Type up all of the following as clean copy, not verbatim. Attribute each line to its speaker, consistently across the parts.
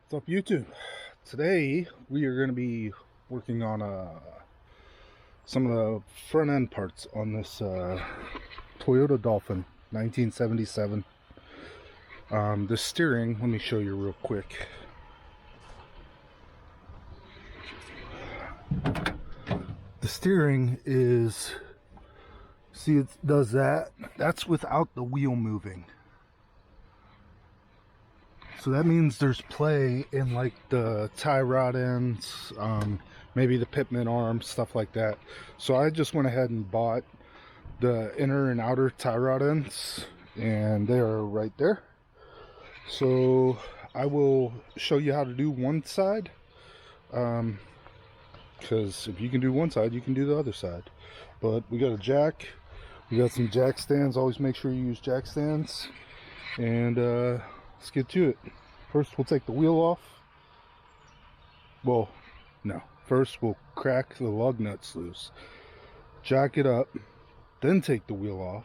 Speaker 1: What's up, YouTube? Today we are going to be working on some of the front end parts on this Toyota Dolphin 1977. The steering, let me show you real quick. The steering is, see, it does that. That's without the wheel moving. So that means there's play in like the tie rod ends, maybe the pitman arm, stuff like that. So I just went ahead and bought the inner and outer tie rod ends, and they are right there. So I will show you how to do one side, because if you can do one side, you can do the other side. But we got a jack, we got some jack stands. Always make sure you use jack stands, and let's get to it. First, we'll take the wheel off. Well, no. First, we'll crack the lug nuts loose, jack it up, then take the wheel off,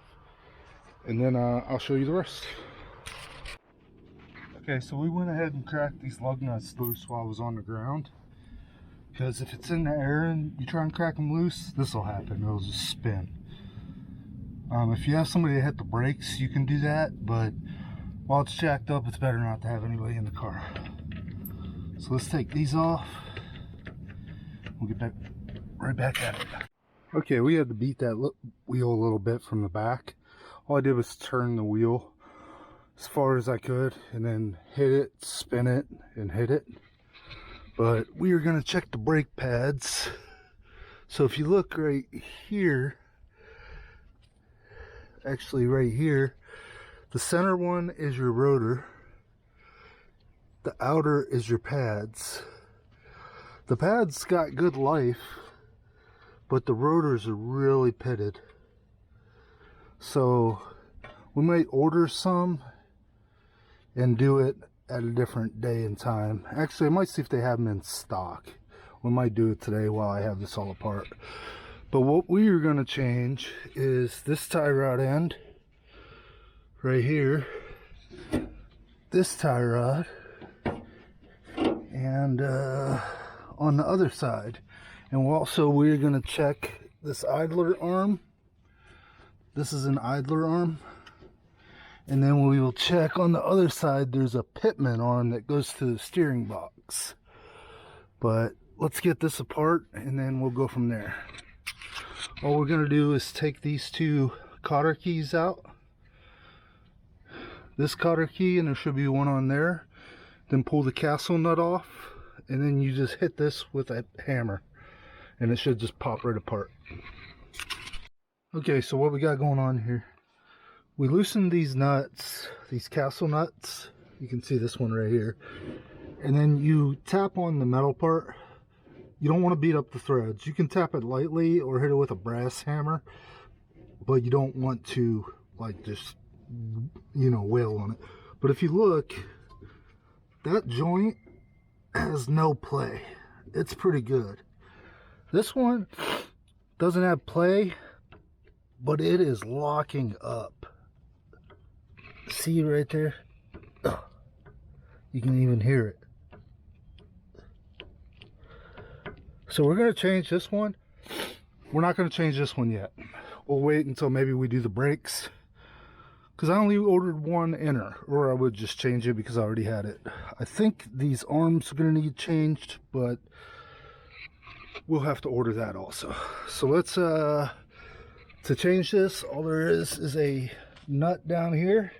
Speaker 1: and then I'll show you the rest. Okay, so we went ahead and cracked these lug nuts loose while I was on the ground, because if it's in the air and you try and crack them loose, this will happen. It'll just spin. If you have somebody to hit the brakes, you can do that, but while it's jacked up, it's better not to have anybody in the car. So let's take these off. We'll get back right back at it. Okay, we had to beat that wheel a little bit from the back. All I did was turn the wheel as far as I could and then hit it, spin it, and hit it. But we are going to check the brake pads. So if you look right here, actually right here, the center one is your rotor. The outer is your pads. The pads got good life, but the rotors are really pitted. So we might order some and do it at a different day and time. Actually, I might see if they have them in stock. We might do it today while I have this all apart. But what we are going to change is this tie rod end right here, this tie rod, and on the other side. And also we're going to check this idler arm. This is an idler arm. And then we will check on the other side. There's a pitman arm that goes to the steering box. But let's get this apart and then we'll go from there. All we're going to do is take these two cotter keys out. This cotter key, and there should be one on there. Then pull the castle nut off, and then you just hit this with a hammer, and it should just pop right apart. Okay, so what we got going on here, we loosened these nuts, these castle nuts. You can see this one right here, and then you tap on the metal part. You don't want to beat up the threads. You can tap it lightly or hit it with a brass hammer, but you don't want to like just, you know, wail on it. But if you look, that joint has no play. It's pretty good. This one doesn't have play, but it is locking up. See right there? Oh, you can even hear it. So we're going to change this one. We're not going to change this one yet. We'll wait until maybe we do the brakes, because I only ordered one inner, or I would just change it because I already had it. I think these arms are going to need changed, but we'll have to order that also. So let's, to change this, all there is a nut down here.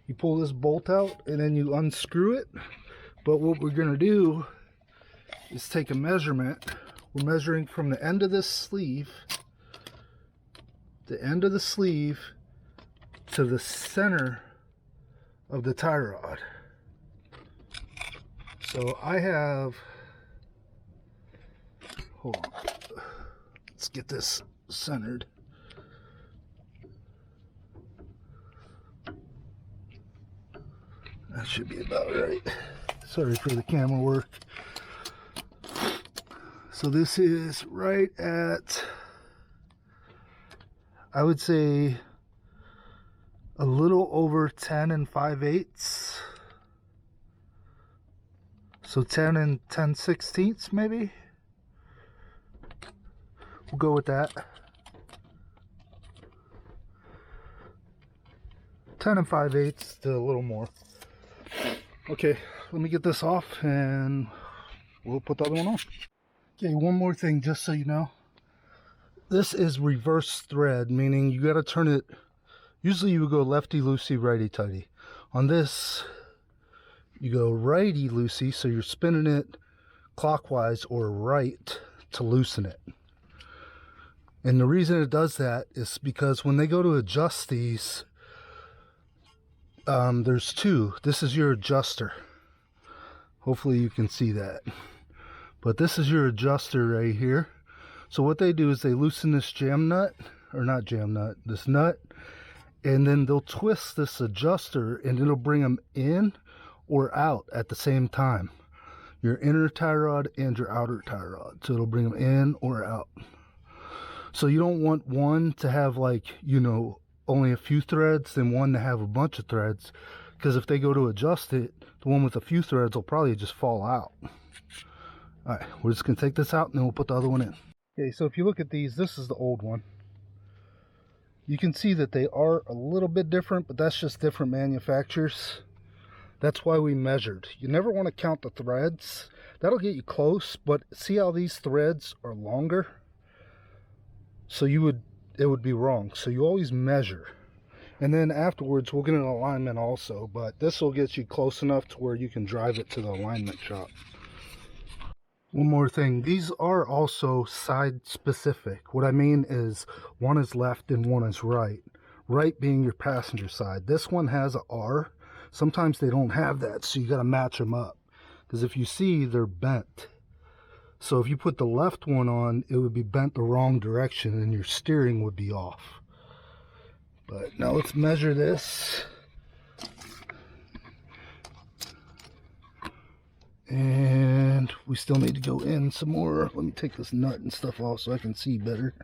Speaker 1: You pull this bolt out and then you unscrew it. But what we're going to do is take a measurement. We're measuring from the end of this sleeve, to the center of the tie rod. So I have, hold on, let's get this centered. That should be about right. Sorry for the camera work. So this is right at, I would say, a little over 10 5/8. So 10 and 10/16 maybe? We'll go with that. 10 and 5/8 to a little more. Okay, let me get this off and we'll put the other one on. Okay, one more thing just so you know. This is reverse thread, meaning you got to turn it. Usually you would go lefty loosey, righty tighty. On this, you go righty loosey, so you're spinning it clockwise or right to loosen it. And the reason it does that is because when they go to adjust these, there's two. This is your adjuster. Hopefully you can see that. But this is your adjuster right here. So what they do is they loosen this jam nut, or not jam nut, this nut, and then they'll twist this adjuster and it'll bring them in or out at the same time. Your inner tie rod and your outer tie rod. So it'll bring them in or out. So you don't want one to have, like, you know, only a few threads than one to have a bunch of threads, because if they go to adjust it, the one with a few threads will probably just fall out. All right, we're just gonna take this out and then we'll put the other one in. Okay, so if you look at these, this is the old one. You can see that they are a little bit different, but that's just different manufacturers. That's why we measured. You never want to count the threads. That'll get you close, but see how these threads are longer? So it would be wrong. So you always measure. And then afterwards we'll get an alignment also, but this will get you close enough to where you can drive it to the alignment shop. One more thing, these are also side specific. What I mean is one is left and one is right. Right being your passenger side. This one has a R. Sometimes they don't have that, so you got to match them up. Because if you see, they're bent. So if you put the left one on, it would be bent the wrong direction and your steering would be off. But now let's measure this. And we still need to go in some more. Let me take this nut and stuff off so I can see better.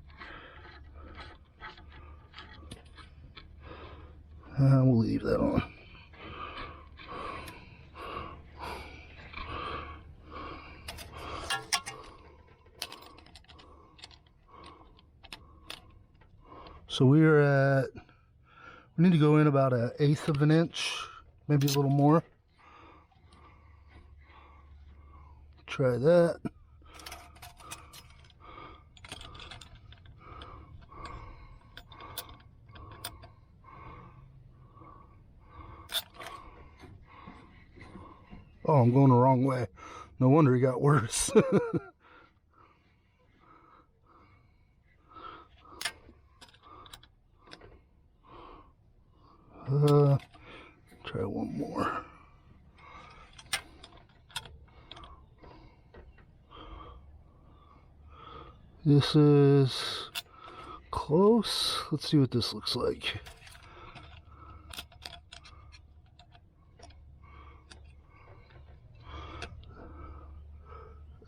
Speaker 1: We'll leave that on. So we need to go in about 1/8 of an inch, maybe a little more. Try that. Oh, I'm going the wrong way. No wonder it got worse. Try one more. This is close. Let's see what this looks like.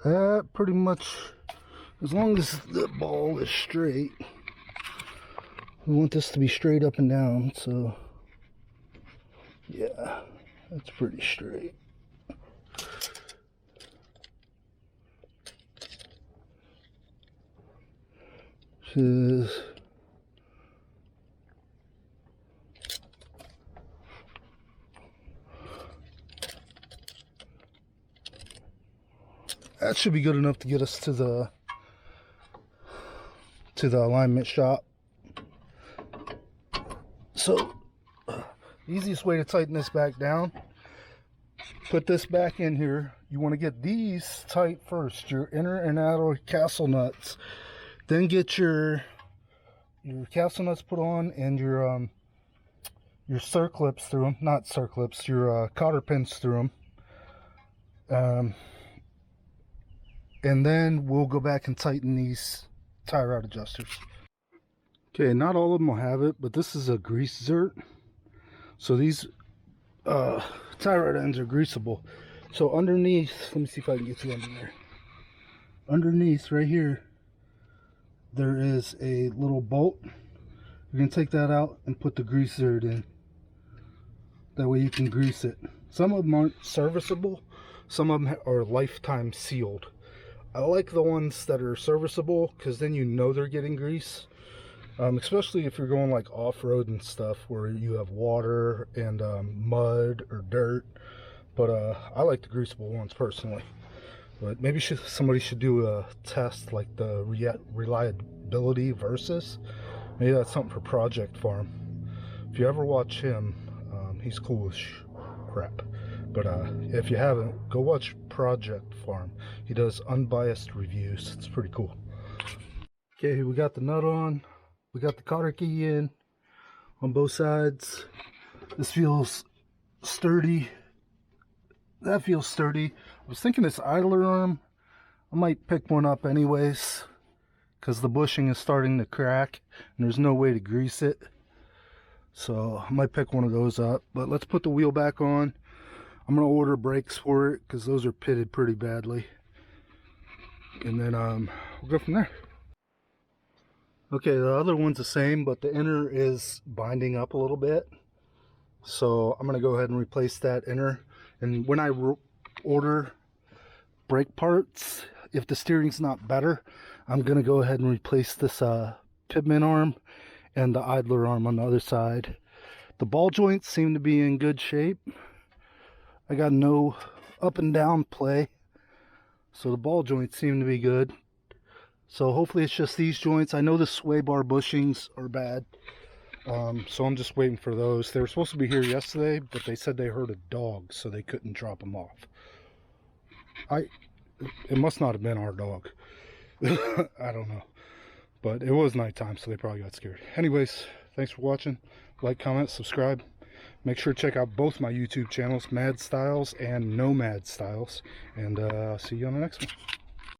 Speaker 1: That pretty much, as long as the ball is straight. We want this to be straight up and down, so yeah, that's pretty straight. That should be good enough to get us to the alignment shop. So the easiest way to tighten this back down, put this back in here. You want to get these tight first, your inner and outer castle nuts. Then get your castle nuts put on and your circlips through them, not circlips, your cotter pins through them. And then we'll go back and tighten these tie rod adjusters. Okay, not all of them will have it, but this is a grease zert. So these tie rod ends are greasable. So underneath, let me see if I can get you under there. Underneath, right here, there is a little bolt. You're going to take that out and put the grease zert in. That way you can grease it. Some of them aren't serviceable, Some of them are lifetime sealed. I like the ones that are serviceable because then you know they're getting grease. Especially if you're going like off-road and stuff where you have water and mud or dirt. But I like the greasable ones personally. But maybe somebody should do a test like the reliability versus. Maybe that's something for Project Farm. If you ever watch him, he's cool as crap. But if you haven't, go watch Project Farm. He does unbiased reviews. It's pretty cool. Okay, we got the nut on. We got the cotter key in on both sides. This feels sturdy. That feels sturdy. I was thinking this idler arm, I might pick one up anyways, because the bushing is starting to crack and there's no way to grease it. So I might pick one of those up. But let's put the wheel back on. I'm going to order brakes for it because those are pitted pretty badly. And then we'll go from there. Okay, the other one's the same, but the inner is binding up a little bit. So I'm going to go ahead and replace that inner. And when I order brake parts, if the steering's not better, I'm going to go ahead and replace this pivot arm and the idler arm on the other side. The ball joints seem to be in good shape. I got no up and down play, so the ball joints seem to be good. So hopefully it's just these joints. I know the sway bar bushings are bad, so I'm just waiting for those. They were supposed to be here yesterday, but they said they heard a dog, so they couldn't drop them off. It must not have been our dog. I don't know, but it was nighttime, so they probably got scared. Anyways, thanks for watching. Like, comment, subscribe. Make sure to check out both my YouTube channels, Nomadstiles and Nomadstiles, and I'll see you on the next one.